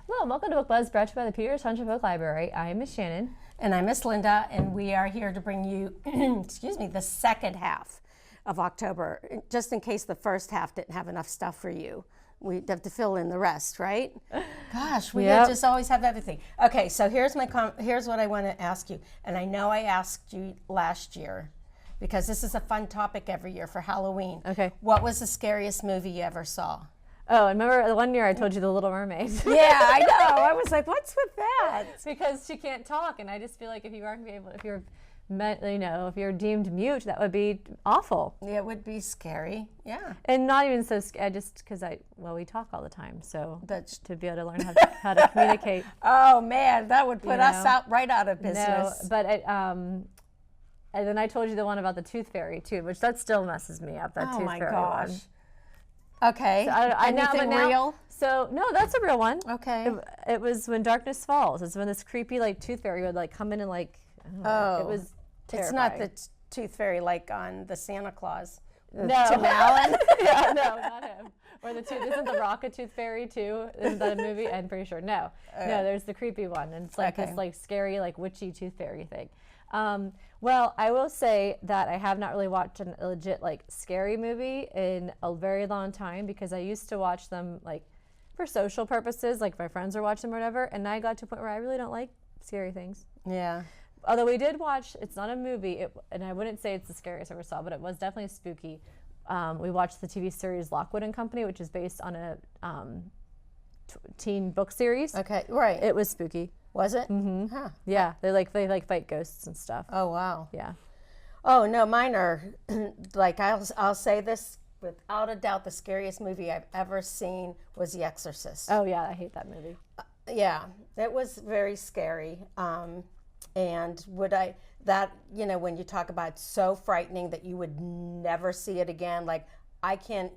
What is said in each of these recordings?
Hello, welcome to Book Buzz, brought to you by the Peters Township Public Library. I am Miss Shannon. And I'm Miss Linda, and we are here to bring you, excuse me, the second half of October, just in case the first half didn't have enough stuff for you. We have to fill in the rest, right? Gosh, we just always have everything. Okay, so here's what I want to ask you, and I know I asked you last year, because this is a fun topic every year for Halloween. Okay. What was the scariest movie you ever saw? Oh, and remember the one year I told you The Little Mermaid? Yeah, I know. I was like, what's with that? Because she can't talk, and I just feel like if you're deemed mute, that would be awful. Yeah, it would be scary. Yeah. And not even so scary, just because we talk all the time, so that's to be able to learn how to communicate. Oh man, that would put us right out of business. No, but and then I told you the one about the Tooth Fairy too, which that still messes me up. That Tooth Fairy one. Okay. So anything real? So no, that's a real one. Okay. It was When Darkness Falls. It's when this creepy tooth fairy would come in and it was terrifying. It's not the Tooth Fairy like on the Santa Claus. No. Tim Allen. Yeah, no, not him. Or isn't the Rock a Tooth Fairy too? Isn't that a movie? I'm pretty sure. No, there's the creepy one, and it's this scary witchy Tooth Fairy thing. Well, I will say that I have not really watched a legit scary movie in a very long time, because I used to watch them for social purposes, my friends were watching them or whatever, and I got to a point where I really don't like scary things. Yeah. Although we did watch, it's not a movie, and I wouldn't say it's the scariest I ever saw, but it was definitely spooky. We watched the TV series Lockwood and Company, which is based on a teen book series. Okay, right. It was spooky. Was it? Mm-hmm. Huh. Yeah, they fight ghosts and stuff. Oh wow. Yeah. Oh no, mine are I'll say this without a doubt, the scariest movie I've ever seen was The Exorcist. Oh yeah, I hate that movie. Yeah, it was very scary. And when you talk about so frightening that you would never see it again, I can't.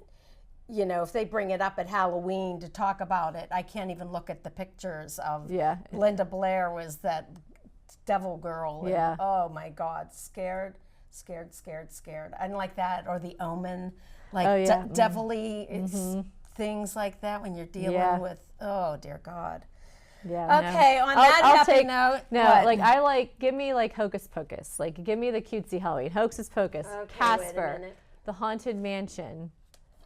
If they bring it up at Halloween to talk about it, I can't even look at the pictures of Linda Blair was that devil girl. Yeah. And, oh my God, scared. I didn't like that. Or The Omen, devilly things like that when you're dealing with, oh dear God. Yeah. Okay, no. on that happy note. No, give me Hocus Pocus. Give me the cutesy Halloween. Hocus Pocus, okay, Casper, The Haunted Mansion,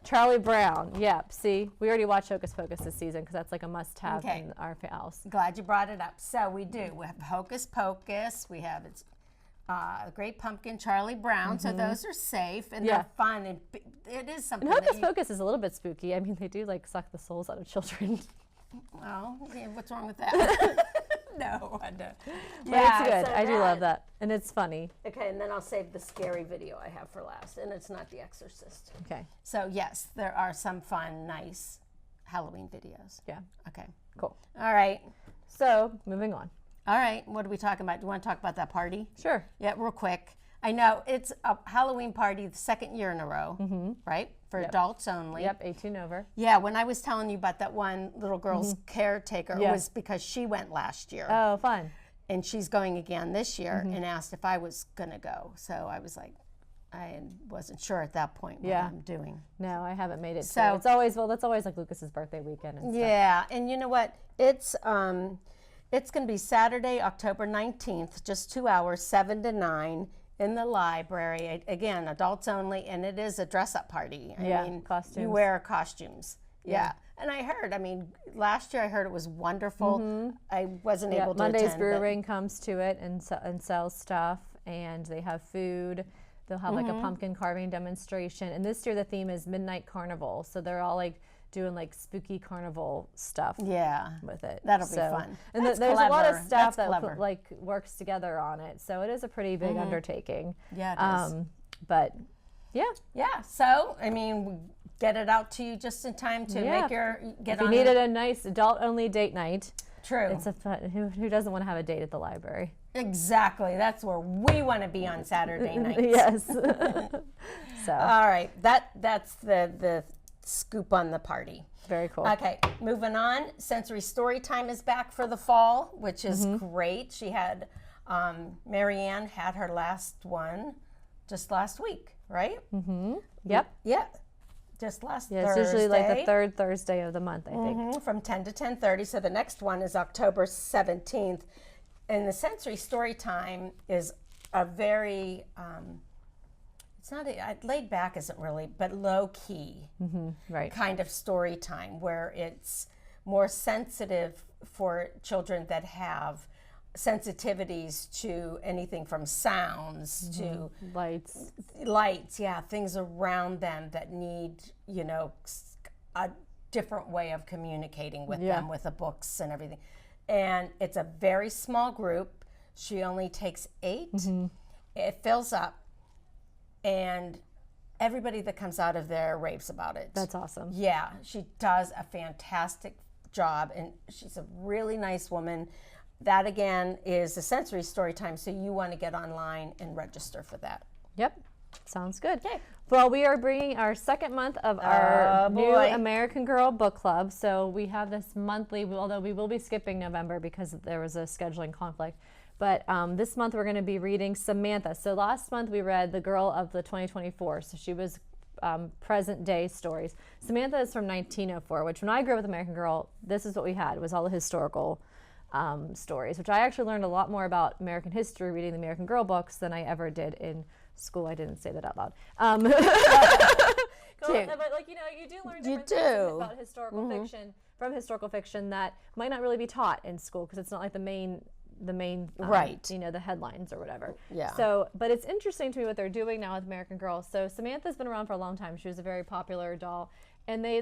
Charlie Brown. Yep. See, we already watched Hocus Pocus this season because that's a must-have in our house. Glad you brought it up. So we do. We have Hocus Pocus. We have Great Pumpkin, Charlie Brown. So those are safe and they're fun, and it is something. And Hocus Pocus is a little bit spooky. I mean, they do suck the souls out of children. Well, what's wrong with that? No, I don't. But it's good. So I do love that. And it's funny. Okay, and then I'll save the scary video I have for last. And it's not The Exorcist. Okay. So, yes, there are some fun, nice Halloween videos. Yeah. Okay. Cool. All right. So, moving on. All right. What are we talking about? Do you want to talk about that party? Sure. Yeah, real quick. I know it's a Halloween party the second year in a row, right? For adults only. Yep, 18 over. Yeah, when I was telling you about that one little girl's caretaker, it was because she went last year. Oh, fun. And she's going again this year and asked if I was going to go. So I was like, I wasn't sure at that point what I'm doing. No, I haven't made it. So it's always, that's always Lucas's birthday weekend and stuff. Yeah, and you know what? It's going to be Saturday, October 19th, just 2 hours, 7 to 9. In the library, again, adults only, and it is a dress-up party. I mean, costumes. You wear costumes. Yeah. And I heard, last year I heard it was wonderful. I wasn't able to Monday's attend. Brewing comes to it and sells stuff, and they have food. They'll have a pumpkin carving demonstration. And this year the theme is Midnight Carnival, so they're all doing spooky carnival stuff with it. That'll be fun. And there's a lot of staff that works together on it, so it is a pretty big undertaking. Yeah, it is. But so we get it out to you just in time to make your get on. If you needed a nice adult-only date night. True. It's who doesn't want to have a date at the library? Exactly. That's where we want to be on Saturday nights. Yes. So. All right. That's the scoop on the party. Very cool. Okay, moving on. Sensory Storytime is back for the fall, which is great. She had Marianne had her last one just last week, right? Yep. Yeah. Just last Thursday. It's usually like the third Thursday of the month, I think. From 10 to 10:30. So the next one is October 17th. And the sensory story time is a very, it's not, laid back isn't really, but low key Right. kind of story time where it's more sensitive for children that have sensitivities to anything from sounds to lights, yeah, things around them that need, a different way of communicating with them with the books and everything. And it's a very small group. She only takes 8. It fills up, and everybody that comes out of there raves about it. That's awesome. Yeah, she does a fantastic job, and she's a really nice woman. That, again, is the sensory story time, so you want to get online and register for that. Yep. Sounds good. Okay. Well, we are bringing our second month of our new American Girl book club. So we have this monthly, although we will be skipping November because there was a scheduling conflict. But this month we're going to be reading Samantha. So last month we read The Girl of the 2024. So she was present day stories. Samantha is from 1904, which when I grew up with American Girl, this is what we had, was all the historical stories, which I actually learned a lot more about American history reading the American Girl books than I ever did in school. I didn't say that out loud. But you do learn different things about historical fiction from historical fiction that might not really be taught in school because it's not like the main right, the headlines or whatever. Yeah. So, but it's interesting to me what they're doing now with American Girl. So Samantha's been around for a long time. She was a very popular doll, and they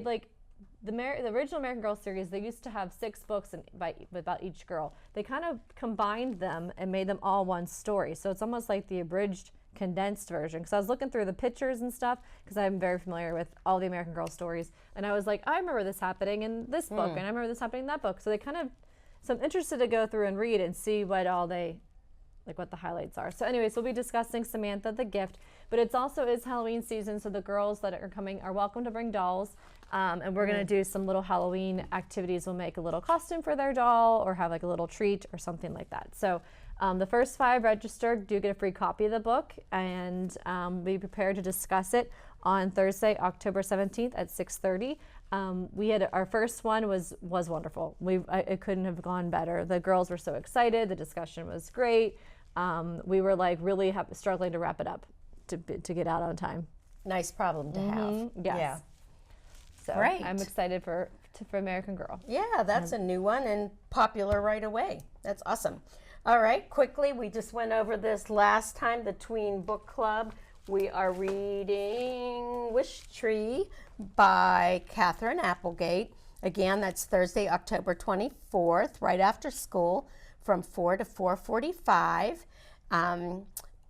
the original American Girl series, they used to have 6 books about each girl. They kind of combined them and made them all one story. So it's almost like the abridged, condensed version. Because I was looking through the pictures and stuff, because I'm very familiar with all the American Girl stories. And I was like, I remember this happening in this book, and I remember this happening in that book. So they kind of, so I'm interested to go through and read and see what all they, what the highlights are. So anyways, we'll be discussing Samantha the Gift, but it's also is Halloween season, so the girls that are coming are welcome to bring dolls. And we're going to do some little Halloween activities. We'll make a little costume for their doll or have like a little treat or something like that. So the first 5 registered do get a free copy of the book, and be prepared to discuss it on Thursday, October 17th at 6:30. We had our first one was wonderful. It couldn't have gone better. The girls were so excited. The discussion was great. We were really struggling to wrap it up to get out on time. Nice problem to have. Yes. Yeah. So great. I'm excited for American Girl. Yeah, that's a new one and popular right away. That's awesome. All right, quickly, we just went over this last time, the Tween Book Club. We are reading Wish Tree by Catherine Applegate. Again, that's Thursday, October 24th, right after school from 4 to 4:45.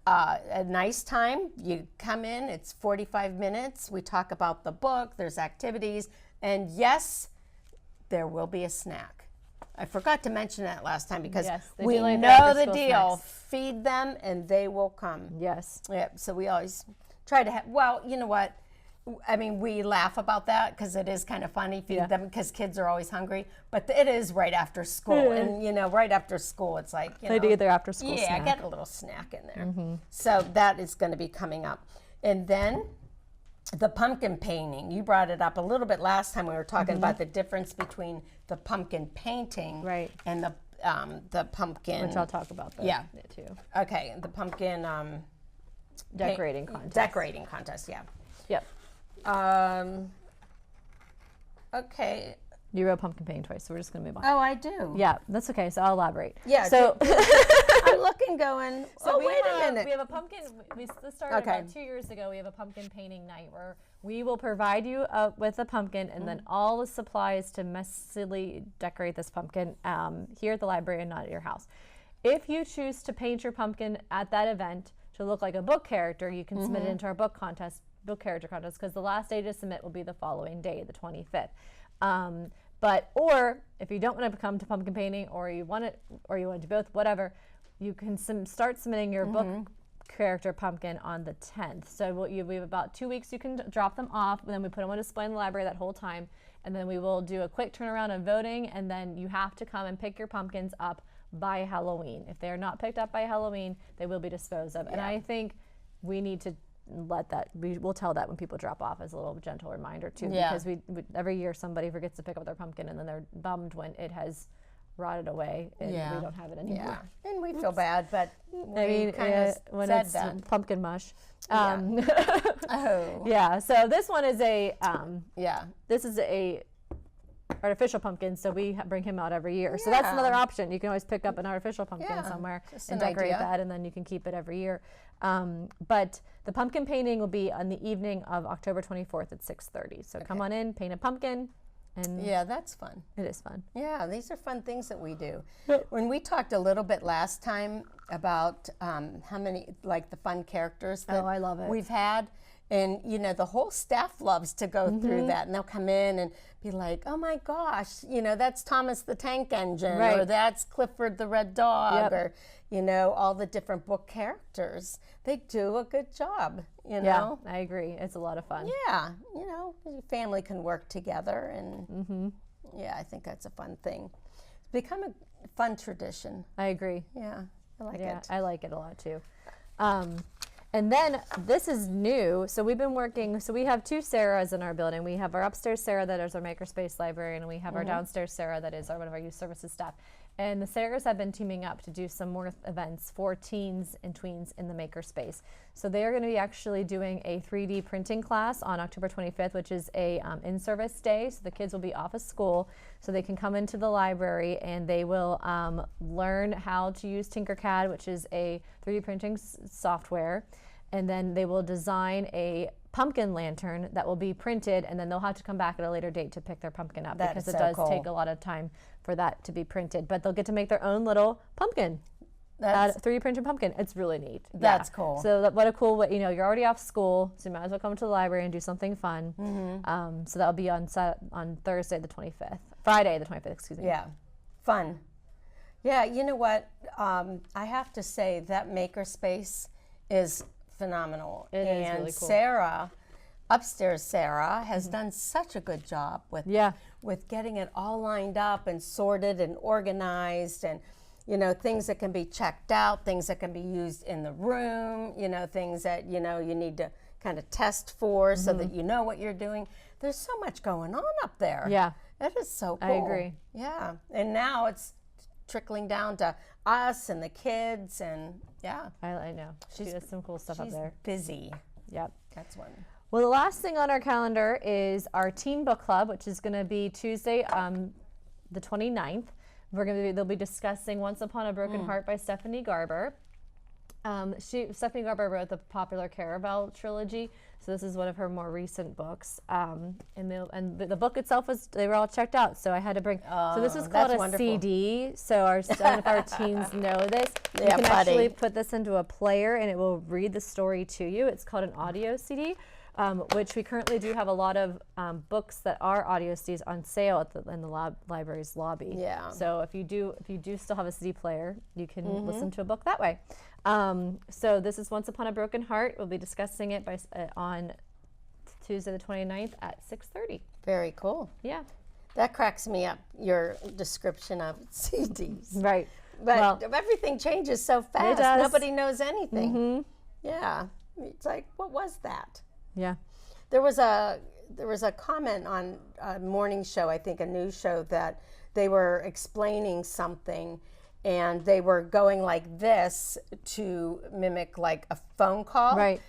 A nice time. You come in, it's 45 minutes. We talk about the book, there's activities, and yes, there will be a snack. I forgot to mention that last time because we know the deal. Snacks. Feed them and they will come. Yes. Yeah, so we always try to have, well, you know what? I mean, we laugh about that because it is kind of funny, feed them because kids are always hungry, but it is right after school. And, right after school, it's like, they do get their after school snack. Yeah, get a little snack in there. So that is going to be coming up. And then the pumpkin painting. You brought it up a little bit last time. We were talking about the difference between the pumpkin painting and the pumpkin. Which I'll talk about too. Okay, the pumpkin decorating contest. Decorating contest, yeah. Yep. Okay. You wrote pumpkin painting twice, so we're just going to move on. Oh, I do. Yeah, that's okay. So I'll elaborate. Yeah. So I'm looking, going, wait a minute. We have a pumpkin. This started about 2 years ago. We have a pumpkin painting night where we will provide you with a pumpkin and then all the supplies to messily decorate this pumpkin here at the library and not at your house. If you choose to paint your pumpkin at that event to look like a book character, you can submit it into our book character contest, because the last day to submit will be the following day, the 25th. Or if you don't want to come to pumpkin painting, or you want to do both, whatever, you can start submitting your book character pumpkin on the 10th. So we have about 2 weeks. You can drop them off, and then we put them on display in the library that whole time, and then we will do a quick turnaround of voting, and then you have to come and pick your pumpkins up by Halloween. If they're not picked up by Halloween, they will be disposed of. And I think we need to let that, we'll tell that when people drop off as a little gentle reminder too, because we every year somebody forgets to pick up their pumpkin and then they're bummed when it has rotted away and we don't have it anymore. And we feel bad, but I mean, when it's pumpkin mush. Yeah, so this one is a this is a artificial pumpkin, so we bring him out every year. So that's another option. You can always pick up an artificial pumpkin somewhere and decorate that, and then you can keep it every year. But the pumpkin painting will be on the evening of October 24th at 6:30. So come on in, paint a pumpkin. And that's fun. It is fun. Yeah, these are fun things that we do. When we talked a little bit last time about how many, like the fun characters that I love it. we've had, and you know, the whole staff loves to go through that, and they'll come in and be like, oh my gosh, you know, that's Thomas the Tank Engine, or that's Clifford the Red Dog, or, you know, all the different book characters. They do a good job, you know. Yeah, I agree. It's a lot of fun. Yeah, you know, your family can work together, and yeah, I think that's a fun thing. It's become a fun tradition. I agree. Yeah, I like it. Yeah, I like it a lot too. And then this is new. So we've been working, so we have two Sarahs in our building. We have our upstairs Sarah that is our makerspace librarian, and we have our downstairs Sarah that is one of our youth services staff. And the Sarahs have been teaming up to do some more events for teens and tweens in the makerspace. So they are going to be actually doing a 3D printing class on October 25th, which is a in-service day. So the kids will be off of school, so they can come into the library and they will learn how to use Tinkercad, which is a 3D printing software. And then they will design a pumpkin lantern that will be printed, and then they'll have to come back at a later date to pick their pumpkin up because it does take a lot of time for that to be printed. But they'll get to make their own little pumpkin. That's 3D printed pumpkin. It's really neat. That's cool. So what a cool way, you know, you're already off school, so you might as well come to the library and do something fun. So that'll be on Thursday the 25th. Friday the 25th, excuse me. Yeah, fun. Yeah, you know what? I have to say that makerspace is phenomenal. It is really cool. Sarah, upstairs Sarah, has done such a good job with getting it all lined up and sorted and organized, and you know, things that can be checked out, things that can be used in the room, you know, things that, you know, you need to kind of test for so that you know what you're doing. There's so much going on up there. Yeah. That is so cool. I agree. Yeah. And now it's trickling down to us and the kids, and I know. She does some cool stuff up there. Busy. Yep. That's one. Well, the last thing on our calendar is our teen book club, which is going to be Tuesday, the 29th. They'll be discussing Once Upon a Broken Heart by Stephanie Garber. Stephanie Garber wrote the popular Caraval trilogy, so this is one of her more recent books. And the book itself they were all checked out, so I had to bring. So this is called a CD. So some of our teens know this. You can actually put this into a player, and it will read the story to you. It's called an audio CD. Which we currently do have a lot of books that are audio CDs on sale in the library's lobby. Yeah. So if you do still have a CD player, you can listen to a book that way. So this is Once Upon a Broken Heart. We'll be discussing it on Tuesday the 29th at 6:30. Very cool. Yeah. That cracks me up, your description of CDs. Right. But everything changes so fast. It does. Nobody knows anything. Yeah. It's like, what was that? Yeah. There was a comment on a morning show, I think a news show, that they were explaining something and they were going like this to mimic like a phone call. Right.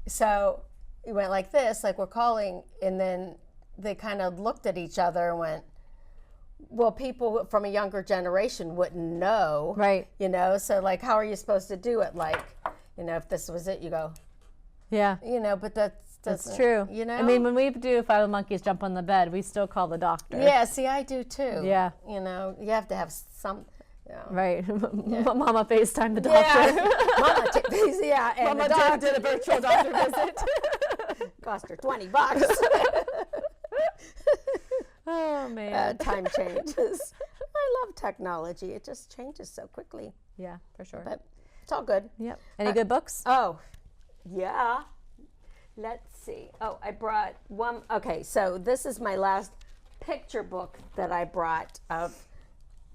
So it went like this, like we're calling, and then they kind of looked at each other and went, well, people from a younger generation wouldn't know. Right. You know, so like, how are you supposed to do it? Like, you know, if this was it, you go, yeah. You know, but that's true. You know? I mean, when we do Five Monkeys Jump on the Bed, we still call the doctor. Yeah, see, I do too. Yeah. You know, you have to have some. You know. Right. Yeah. Mama FaceTime the doctor. Yeah. And Mama did a virtual doctor visit. Cost her $20. Oh, man. Time changes. I love technology. It just changes so quickly. Yeah, for sure. But it's all good. Yep. Any good books? Oh, yeah. Let's see. Oh, I brought one. Okay, so this is my last picture book that I brought of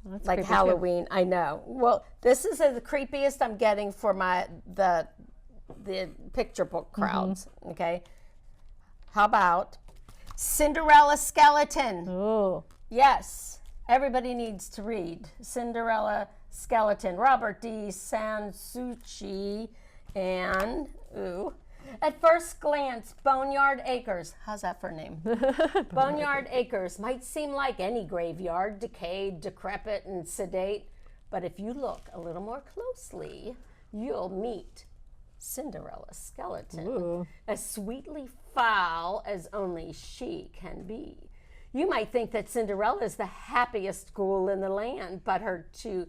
That's like creepy, Halloween. Too. I know. Well, this is the creepiest I'm getting for the picture book crowds. Okay. How about Cinderella Skeleton? Oh. Yes. Everybody needs to read Cinderella Skeleton. Robert D. Sansucci and at first glance, Boneyard Acres. How's that for a name? Boneyard Acres might seem like any graveyard, decayed, decrepit, and sedate. But if you look a little more closely, you'll meet Cinderella Skeleton, as sweetly foul as only she can be. You might think that Cinderella is the happiest ghoul in the land, but her two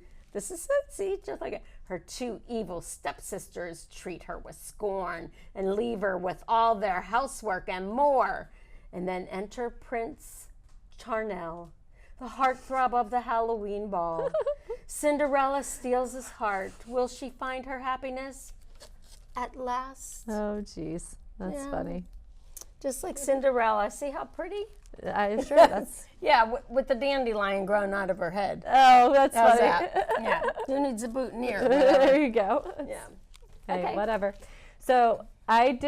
evil stepsisters treat her with scorn and leave her with all their housework and more. And then enter Prince Charnel, the heartthrob of the Halloween ball. Cinderella steals his heart. Will she find her happiness at last? Oh, geez. That's funny. Just like Cinderella. See how pretty? I'm sure that's... Yeah, with the dandelion growing out of her head. Oh, that's How's funny. that? Yeah. Who needs a boutonniere? There you go. Yeah. Hey, Okay. whatever. So I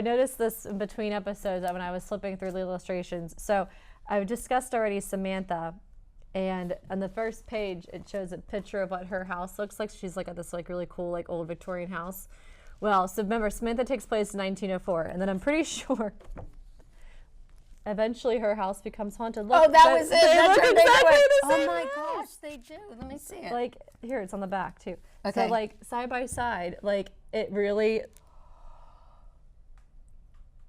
noticed this in between episodes when I was flipping through the illustrations. So I've discussed already Samantha, and on the first page it shows a picture of what her house looks like. She's like at this like really cool like old Victorian house. Well, so remember, Samantha takes place in 1904, and then I'm pretty sure eventually her house becomes haunted. Look, That was it. They That's look right. exactly the Oh same. my gosh, they do. Let me see it. Like, here, it's on the back, too. Okay. So, like, side by side, like, it really...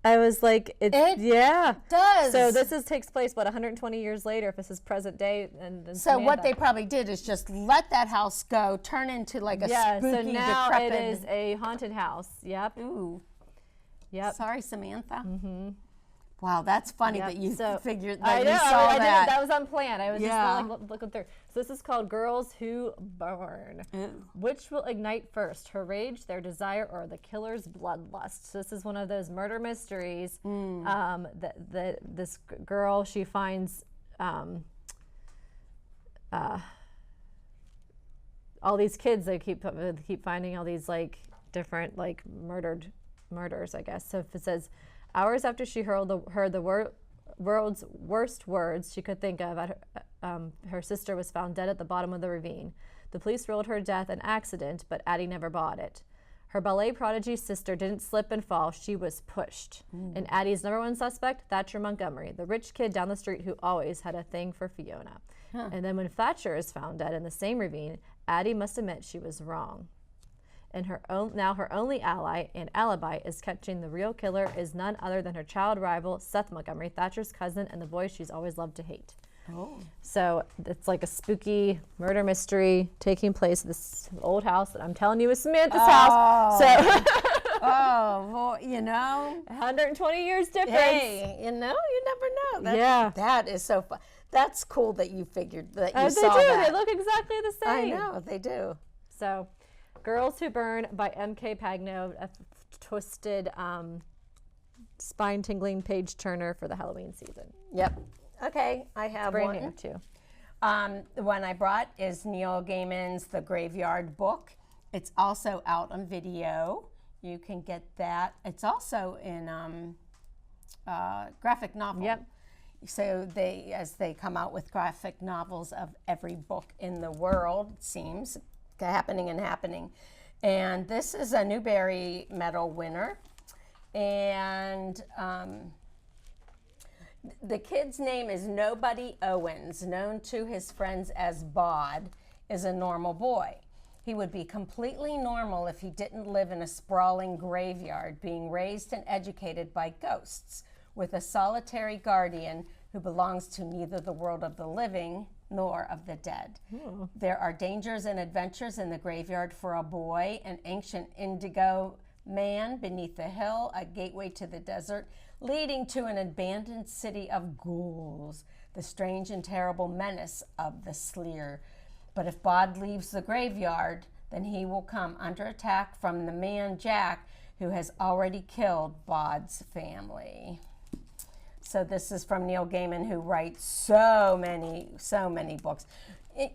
I was like, It yeah. does. So this takes place, 120 years later, if this is present day. And So what they probably did is just let that house go, turn into like a spooky, so now decrepit. it is a haunted house. Yep. Ooh. Yep. Sorry, Samantha. Mm-hmm. Wow, that's funny that you figured that I know, you saw I that. didn't, that was unplanned. I was Yeah. just like looking through. So this is called Girls Who Burn. Which will ignite first, her rage, their desire, or the killer's bloodlust? So this is one of those murder mysteries. This girl, she finds all these kids. They keep finding all these like different like murders, I guess. So if it says, hours after she heard the world's worst words she could think of, her sister was found dead at the bottom of the ravine. The police ruled her death an accident, but Addie never bought it. Her ballet prodigy sister didn't slip and fall, she was pushed. And Addie's number one suspect, Thatcher Montgomery, the rich kid down the street who always had a thing for Fiona. And then when Thatcher is found dead in the same ravine, Addie must admit she was wrong. And her only ally and alibi is catching the real killer is none other than her child rival, Seth Montgomery, Thatcher's cousin, and the boy she's always loved to hate. So it's like a spooky murder mystery taking place at this old house that I'm telling you is Samantha's house. So well, 120 years difference. Hey, you never know. That is so fun. That's cool that you figured that you saw that. They look exactly the same. I know, they do. So Girls Who Burn by M.K. Pagno, a twisted, spine-tingling page-turner for the Halloween season. Yep. Okay, I have Brand one. new, too. The one I brought is Neil Gaiman's The Graveyard Book. It's also out on video. You can get that. It's also in graphic novel. Yep. So as they come out with graphic novels of every book in the world, it seems, happening. And this is a Newbery Medal winner. And the kid's name is Nobody Owens, known to his friends as Bod, is a normal boy. He would be completely normal if he didn't live in a sprawling graveyard, being raised and educated by ghosts, with a solitary guardian who belongs to neither the world of the living nor of the dead. There are dangers and adventures in the graveyard for a boy, an ancient indigo man beneath the hill, a gateway to the desert, leading to an abandoned city of ghouls, the strange and terrible menace of the Sleer. But if Bod leaves the graveyard, then he will come under attack from the man Jack, who has already killed Bod's family. So this is from Neil Gaiman, who writes so many books.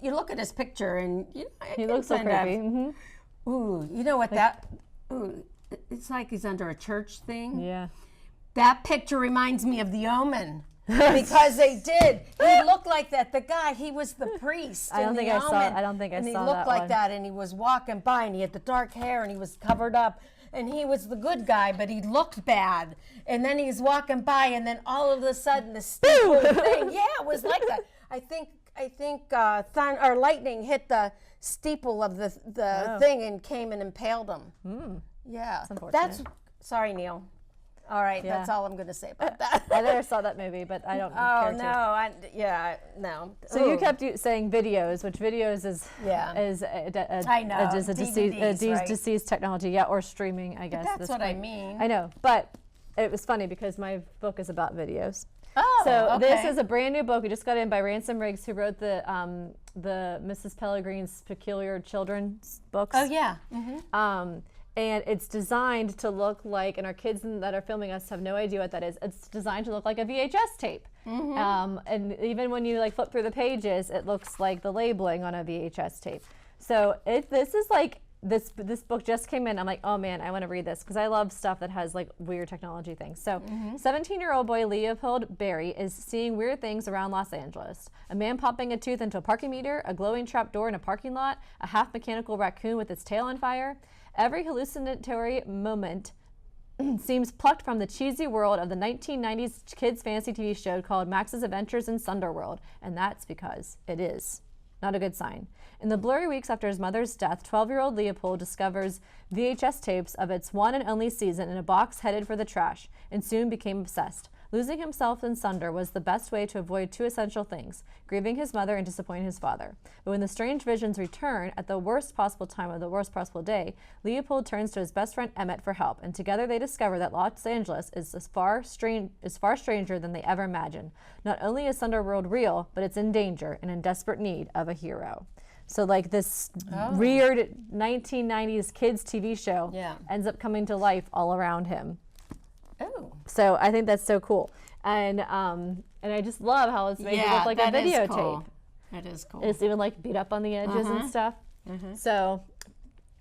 you look at his picture and he looks so creepy. Ooh, you know what that? Ooh, it's like he's under a church thing. Yeah. That picture reminds me of The Omen. Because they did. He looked like that. The guy, he was the priest. I don't think I saw that one. And he looked like that, and he was walking by, and he had the dark hair, and he was covered up, and he was the good guy, but he looked bad. And then he's walking by, and then all of a sudden, the steeple thing. Yeah, it was like that. I think lightning hit the steeple of the thing and came and impaled him. Yeah, that's sorry, Neil. All right, that's all I'm going to say about that. I never saw that movie, but I don't care to. No. So you kept saying videos, which videos is a deceased technology, or streaming, I guess. But that's what I mean. I know, but it was funny because my book is about videos. Oh, so this is a brand new book. We just got in by Ransom Riggs, who wrote the Mrs. Pellegrin's Peculiar Children's books. Oh yeah. And it's designed to look like, and our kids that are filming us have no idea what that is. It's designed to look like a VHS tape. And even when you flip through the pages, it looks like the labeling on a VHS tape. So this is this book just came in. I'm like, oh man, I want to read this because I love stuff that has weird technology things. So 17-year-old boy Leopold Berry is seeing weird things around Los Angeles. A man popping a tooth into a parking meter, a glowing trap door in a parking lot, a half mechanical raccoon with its tail on fire. Every hallucinatory moment seems plucked from the cheesy world of the 1990s kids fantasy TV show called Max's Adventures in Sunderworld, and that's because it is. Not a good sign. In the blurry weeks after his mother's death, 12-year-old Leopold discovers VHS tapes of its one and only season in a box headed for the trash, and soon became obsessed. Losing himself in Sunder was the best way to avoid two essential things, grieving his mother and disappointing his father. But when the strange visions return at the worst possible time of the worst possible day, Leopold turns to his best friend Emmett for help, and together they discover that Los Angeles is far stranger than they ever imagined. Not only is Sunderworld real, but it's in danger and in desperate need of a hero. So this weird 1990s kids TV show ends up coming to life all around him. Oh. So I think that's so cool. And I just love how it's made to look like a videotape. Cool. That is cool. It's even beat up on the edges and stuff. So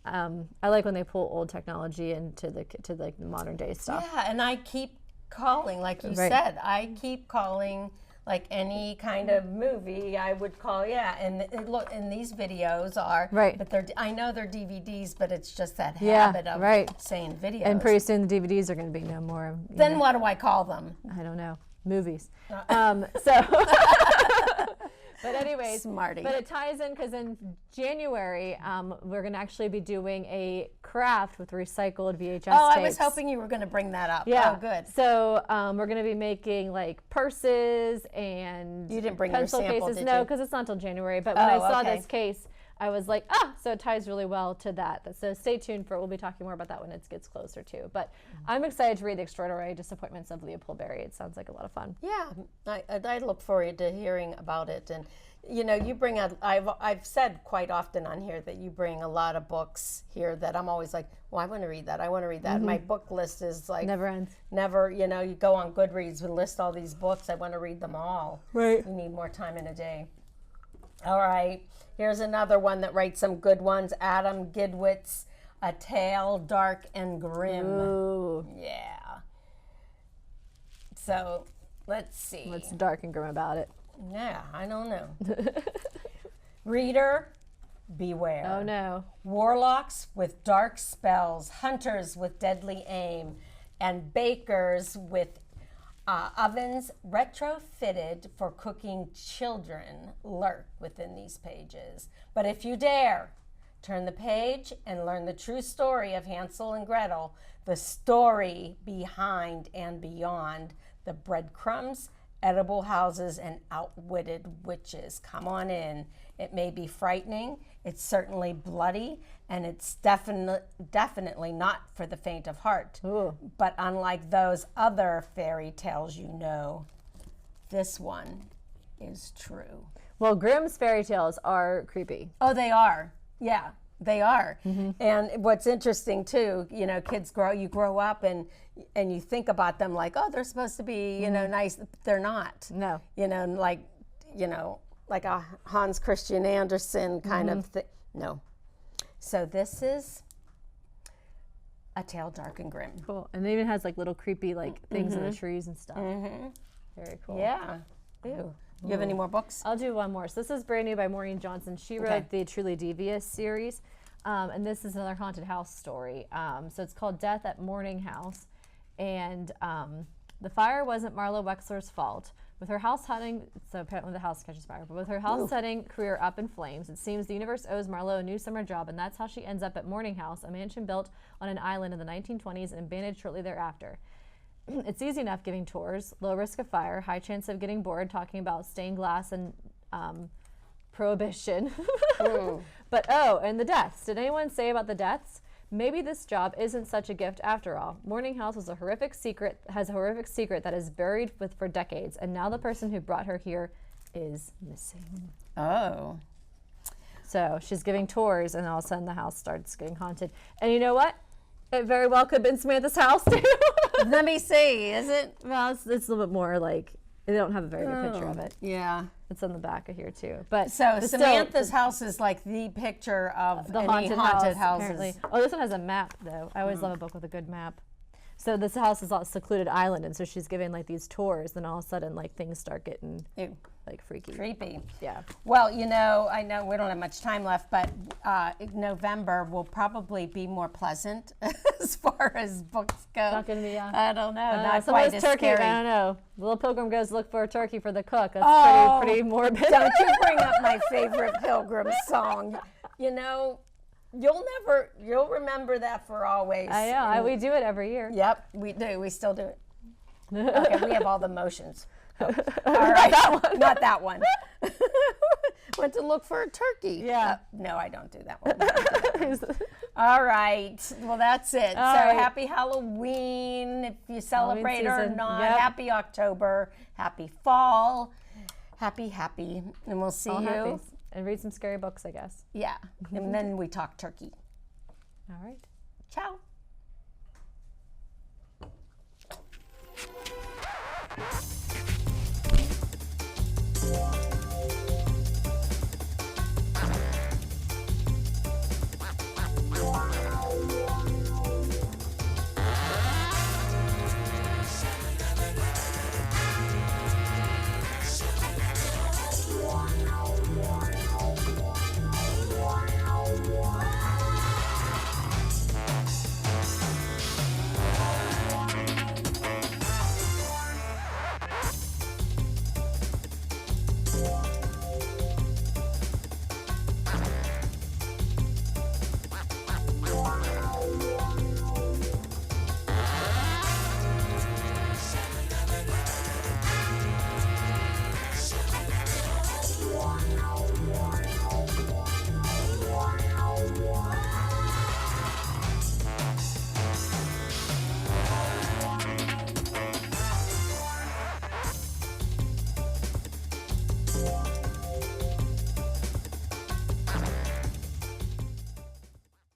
I like when they pull old technology into the modern day stuff. Yeah, and I keep calling, like you said, I keep calling any kind of movie I would call, and and these videos are, but I know they're DVDs, but it's just that habit of saying videos. And pretty soon the DVDs are going to be no more. Then what do I call them? I don't know. Movies. But anyways, Smarty. But it ties in because in January, we're going to actually be doing a craft with recycled VHS tapes. I was hoping you were going to bring that up. Yeah. Oh, good. So we're going to be making purses and you didn't bring pencil your sample, cases. did No, you? because it's not until January. But when I saw this case, I was like, so it ties really well to that. So stay tuned for it. We'll be talking more about that when it gets closer too. But I'm excited to read The Extraordinary Disappointments of Leopold Berry. It sounds like a lot of fun. Yeah, I look forward to hearing about it. And you bring out, I've said quite often on here that you bring a lot of books here that I'm always like, well, I want to read that. I want to read that. My book list is never ends. Never, you go on Goodreads and list all these books. I want to read them all. Right. You need more time in a day. All right. Here's another one that writes some good ones. Adam Gidwitz, A Tale Dark and Grim. Ooh. Yeah. So, let's see. What's dark and grim about it? Yeah, I don't know. Reader, beware. Oh no. Warlocks with dark spells, hunters with deadly aim, and bakers with ovens retrofitted for cooking children lurk within these pages. But if you dare, turn the page and learn the true story of Hansel and Gretel, the story behind and beyond the breadcrumbs, edible houses, and outwitted witches. Come on in. It may be frightening, it's certainly bloody, and it's definitely not for the faint of heart. Ooh. But unlike those other fairy tales this one is true. Well, Grimm's fairy tales are creepy. Oh, they are. Yeah, they are. And what's interesting too, kids you grow up and you think about them like, oh, they're supposed to be, nice. They're not. No. like a Hans Christian Andersen kind of thing. No. So this is A Tale Dark and Grim. Cool. And it even has like little creepy like things in the trees and stuff. Very cool. Yeah. Ew. You have any more books? I'll do one more. So this is brand new by Maureen Johnson. She wrote the Truly Devious series. And this is another haunted house story. So it's called Death at Morning House. And the fire wasn't Marla Wexler's fault. With her house hunting, so apparently the house catches fire, but with her house setting career up in flames, it seems the universe owes Marlo a new summer job, and that's how she ends up at Morning House, a mansion built on an island in the 1920s and abandoned shortly thereafter. It's easy enough giving tours, low risk of fire, high chance of getting bored, talking about stained glass and prohibition. But and the deaths. Did anyone say about the deaths? Maybe this job isn't such a gift after all. Morning House has a horrific secret that is buried for decades, and now the person who brought her here is missing. Oh. So she's giving tours, and all of a sudden the house starts getting haunted. And you know what? It very well could have been Samantha's house too. Let me see. Is it? Well, it's a little bit more like they don't have a very good picture of it. Yeah. It's on the back of here too. But so Samantha's house is like the picture of the haunted houses. Apparently. Oh, this one has a map though. I always love a book with a good map. So this house is on a secluded island, and so she's giving like these tours, then all of a sudden like things start getting like freaky. Creepy. Yeah. Well, you know, I know we don't have much time left, but November will probably be more pleasant as far as books go. Not gonna be. I don't know. Not quite as turkey. scary. I don't know. Little Pilgrim goes look for a turkey for the cook. That's pretty morbid. Don't you bring up my favorite Pilgrim song? You know. You'll remember that for always. I know. We do it every year. Yep, we do. We still do it. Okay, we have all the motions. Oh. All right, not that one. Went to look for a turkey. Yeah. No, I don't do that one. All right. Well, that's it. Happy Halloween if you celebrate or not. Yep. Happy October. Happy fall. Happy. And we'll see you. Happy. And read some scary books, I guess. Yeah. And then we talk turkey. All right. Ciao.